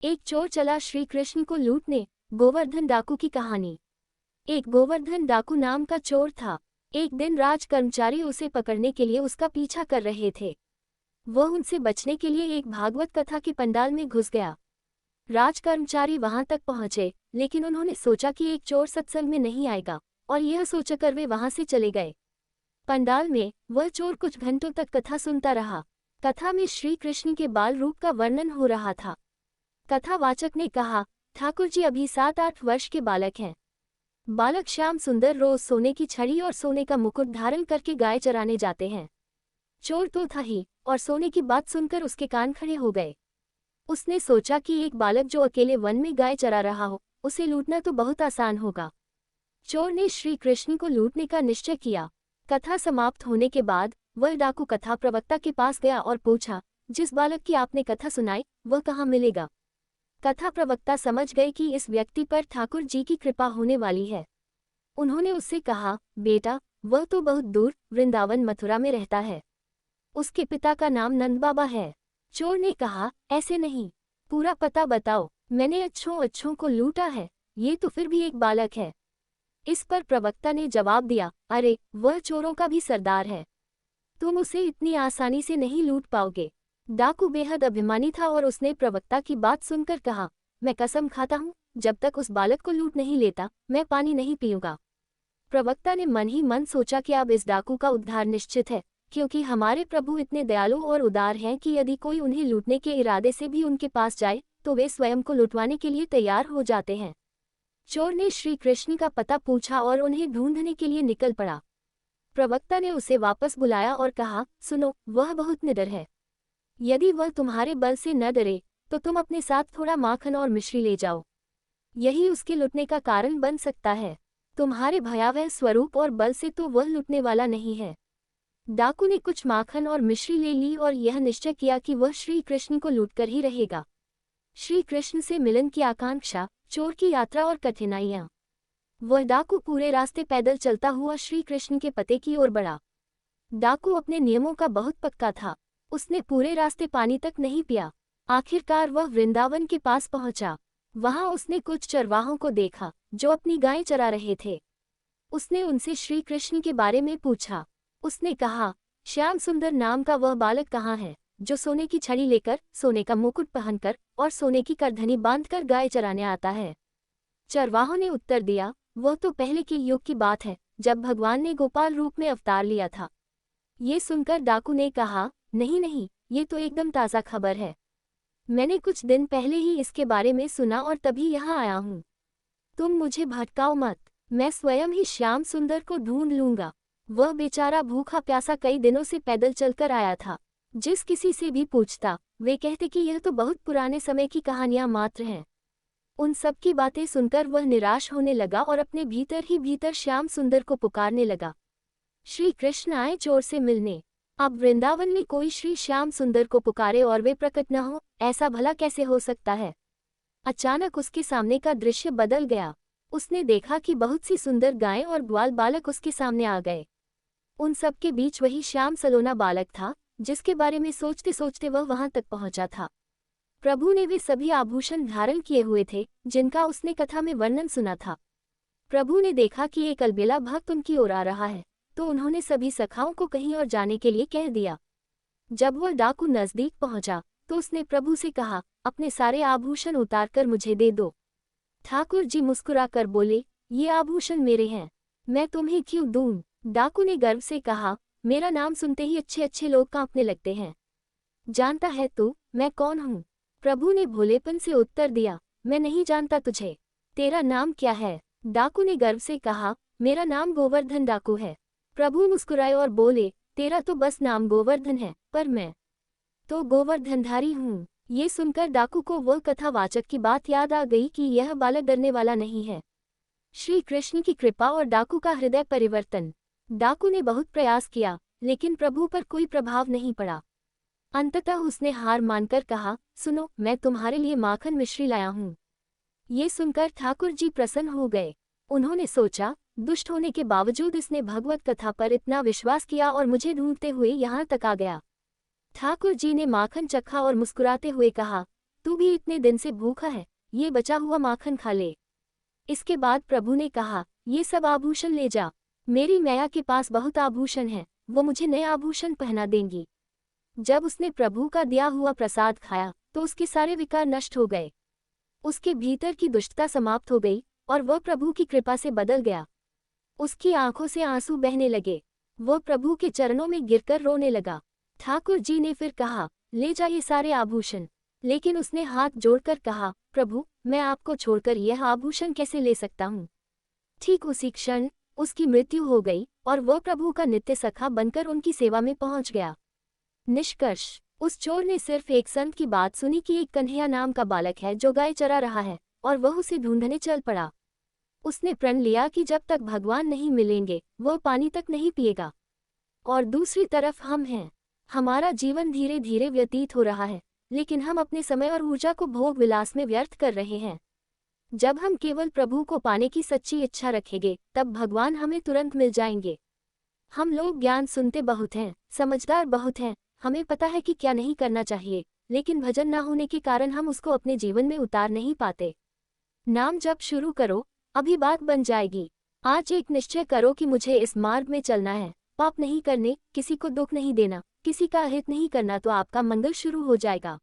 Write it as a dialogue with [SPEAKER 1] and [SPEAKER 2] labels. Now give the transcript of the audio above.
[SPEAKER 1] एक चोर चला श्री कृष्ण को लूटने। गोवर्धन डाकू की कहानी। एक गोवर्धन डाकू नाम का चोर था। एक दिन राज कर्मचारी उसे पकड़ने के लिए उसका पीछा कर रहे थे। वह उनसे बचने के लिए एक भागवत कथा के पंडाल में घुस गया। राज कर्मचारी वहां तक पहुंचे, लेकिन उन्होंने सोचा कि एक चोर सत्संग में नहीं आएगा, और यह सोचकर वे वहां से चले गए। पंडाल में वह चोर कुछ घंटों तक कथा सुनता रहा। कथा में श्री कृष्ण के बाल रूप का वर्णन हो रहा था। कथावाचक ने कहा, ठाकुर जी अभी 7-8 वर्ष के बालक हैं। बालक श्याम सुंदर रोज सोने की छड़ी और सोने का मुकुट धारण करके गाय चराने जाते हैं। चोर तो था ही, और सोने की बात सुनकर उसके कान खड़े हो गए। उसने सोचा कि एक बालक जो अकेले वन में गाय चरा रहा हो, उसे लूटना तो बहुत आसान होगा। चोर ने श्री कृष्ण को लूटने का निश्चय किया। कथा समाप्त होने के बाद वह डाकू कथा प्रवक्ता के पास गया और पूछा, जिस बालक की आपने कथा सुनाई वह कहाँ मिलेगा। कथा प्रवक्ता समझ गए कि इस व्यक्ति पर ठाकुर जी की कृपा होने वाली है। उन्होंने उससे कहा, बेटा वह तो बहुत दूर वृंदावन मथुरा में रहता है। उसके पिता का नाम नंद बाबा है। चोर ने कहा, ऐसे नहीं, पूरा पता बताओ, मैंने अच्छों को लूटा है, ये तो फिर भी एक बालक है। इस पर प्रवक्ता ने जवाब दिया, अरे वह चोरों का भी सरदार है, तुम उसे इतनी आसानी से नहीं लूट पाओगे। डाकू बेहद अभिमानी था और उसने प्रवक्ता की बात सुनकर कहा, मैं कसम खाता हूँ, जब तक उस बालक को लूट नहीं लेता मैं पानी नहीं पीऊंगा। प्रवक्ता ने मन ही मन सोचा कि अब इस डाकू का उद्धार निश्चित है, क्योंकि हमारे प्रभु इतने दयालु और उदार हैं कि यदि कोई उन्हें लूटने के इरादे से भी उनके पास जाए तो वे स्वयं को लुटवाने के लिए तैयार हो जाते हैं। चोर ने श्री कृष्ण का पता पूछा और उन्हें ढूंढने के लिए निकल पड़ा। प्रवक्ता ने उसे वापस बुलाया और कहा, सुनो, वह बहुत निडर है। यदि वह तुम्हारे बल से न डरे तो तुम अपने साथ थोड़ा माखन और मिश्री ले जाओ, यही उसके लुटने का कारण बन सकता है। तुम्हारे भयावह स्वरूप और बल से तो वह लुटने वाला नहीं है। डाकू ने कुछ माखन और मिश्री ले ली और यह निश्चय किया कि वह श्री कृष्ण को लूटकर ही रहेगा। श्री कृष्ण से मिलन की आकांक्षा, चोर की यात्रा और कठिनाइयां। वह डाकू पूरे रास्ते पैदल चलता हुआ श्री कृष्ण के पते की ओर बढ़ा। डाकू अपने नियमों का बहुत पक्का था। उसने पूरे रास्ते पानी तक नहीं पिया। आखिरकार वह वृंदावन के पास पहुंचा। वहां उसने कुछ चरवाहों को देखा जो अपनी गायें चरा रहे थे। उसने उनसे श्री कृष्ण के बारे में पूछा। उसने कहा, श्याम सुंदर नाम का वह बालक कहाँ है जो सोने की छड़ी लेकर, सोने का मुकुट पहनकर और सोने की करधनी बांधकर गाय चराने आता है। चरवाहों ने उत्तर दिया, वह तो पहले के युग की बात है, जब भगवान ने गोपाल रूप में अवतार लिया था। ये सुनकर डाकू ने कहा, नहीं, ये तो एकदम ताज़ा खबर है। मैंने कुछ दिन पहले ही इसके बारे में सुना और तभी यहाँ आया हूँ। तुम मुझे भटकाओ मत, मैं स्वयं ही श्याम सुंदर को ढूंढ लूंगा। वह बेचारा भूखा प्यासा कई दिनों से पैदल चलकर आया था। जिस किसी से भी पूछता वे कहते कि यह तो बहुत पुराने समय की कहानियां मात्र हैं। उन सब की बातें सुनकर वह निराश होने लगा और अपने भीतर ही भीतर श्याम सुंदर को पुकारने लगा। श्री कृष्ण आए चोर से मिलने। अब वृंदावन में कोई श्री श्याम सुंदर को पुकारे और वे प्रकट न हो, ऐसा भला कैसे हो सकता है। अचानक उसके सामने का दृश्य बदल गया। उसने देखा कि बहुत सी सुंदर गायें और ग्वाल बालक उसके सामने आ गए। उन सब के बीच वही श्याम सलोना बालक था जिसके बारे में सोचते सोचते वह वहां तक पहुंचा था। प्रभु ने वे सभी आभूषण धारण किए हुए थे जिनका उसने कथा में वर्णन सुना था। प्रभु ने देखा कि एक अलबेला भक्त उनकी ओर आ रहा है, तो उन्होंने सभी सखाओं को कहीं और जाने के लिए कह दिया। जब वह डाकू नजदीक पहुंचा तो उसने प्रभु से कहा, अपने सारे आभूषण उतारकर मुझे दे दो। ठाकुर जी मुस्कुराकर बोले, ये आभूषण मेरे हैं, मैं तुम्हें क्यों दूं। डाकू ने गर्व से कहा, मेरा नाम सुनते ही अच्छे लोग कांपने लगते हैं। जानता है तू मैं कौन हूँ। प्रभु ने भोलेपन से उत्तर दिया, मैं नहीं जानता तुझे। तेरा नाम क्या है। डाकू ने गर्व से कहा, मेरा नाम गोवर्धन डाकू है। प्रभु मुस्कुराए और बोले, तेरा तो बस नाम गोवर्धन है, पर मैं तो गोवर्धनधारी हूँ। ये सुनकर डाकू को वह कथावाचक की बात याद आ गई कि यह बालक डरने वाला नहीं है। श्री कृष्ण की कृपा और डाकू का हृदय परिवर्तन। डाकू ने बहुत प्रयास किया, लेकिन प्रभु पर कोई प्रभाव नहीं पड़ा। अंततः उसने हार मानकर कहा, सुनो, मैं तुम्हारे लिए माखन मिश्री लाया हूँ। ये सुनकर ठाकुर जी प्रसन्न हो गए। उन्होंने सोचा, दुष्ट होने के बावजूद इसने भगवत कथा पर इतना विश्वास किया और मुझे ढूंढते हुए यहाँ तक आ गया। ठाकुर जी ने माखन चखा और मुस्कुराते हुए कहा, तू भी इतने दिन से भूखा है, ये बचा हुआ माखन खा ले। इसके बाद प्रभु ने कहा, ये सब आभूषण ले जा, मेरी मैया के पास बहुत आभूषण है, वो मुझे नए आभूषण पहना देंगी। जब उसने प्रभु का दिया हुआ प्रसाद खाया तो उसके सारे विकार नष्ट हो गए, उसके भीतर की दुष्टता समाप्त हो गई और वह प्रभु की कृपा से बदल गया। उसकी आंखों से आंसू बहने लगे, वह प्रभु के चरणों में गिरकर रोने लगा। ठाकुर जी ने फिर कहा, ले जा ये सारे आभूषण, लेकिन उसने हाथ जोड़कर कहा, प्रभु मैं आपको छोड़कर यह आभूषण कैसे ले सकता हूँ। ठीक उसी क्षण उसकी मृत्यु हो गई और वह प्रभु का नित्य सखा बनकर उनकी सेवा में पहुंच गया। निष्कर्ष, उस चोर ने सिर्फ एक संत की बात सुनी कि एक कन्हैया नाम का बालक है जो गाय चरा रहा है, और वह उसे ढूंढने चल पड़ा। उसने प्रण लिया कि जब तक भगवान नहीं मिलेंगे वह पानी तक नहीं पिएगा। और दूसरी तरफ हम हैं, हमारा जीवन धीरे धीरे व्यतीत हो रहा है, लेकिन हम अपने समय और ऊर्जा को भोग विलास में व्यर्थ कर रहे हैं। जब हम केवल प्रभु को पाने की सच्ची इच्छा रखेंगे तब भगवान हमें तुरंत मिल जाएंगे। हम लोग ज्ञान सुनते बहुत हैं, समझदार बहुत हैं, हमें पता है कि क्या नहीं करना चाहिए, लेकिन भजन ना होने के कारण हम उसको अपने जीवन में उतार नहीं पाते। नाम जप शुरू करो, अभी बात बन जाएगी। आज एक निश्चय करो कि मुझे इस मार्ग में चलना है, पाप नहीं करने, किसी को दुख नहीं देना, किसी का अहित नहीं करना, तो आपका मंगल शुरू हो जाएगा।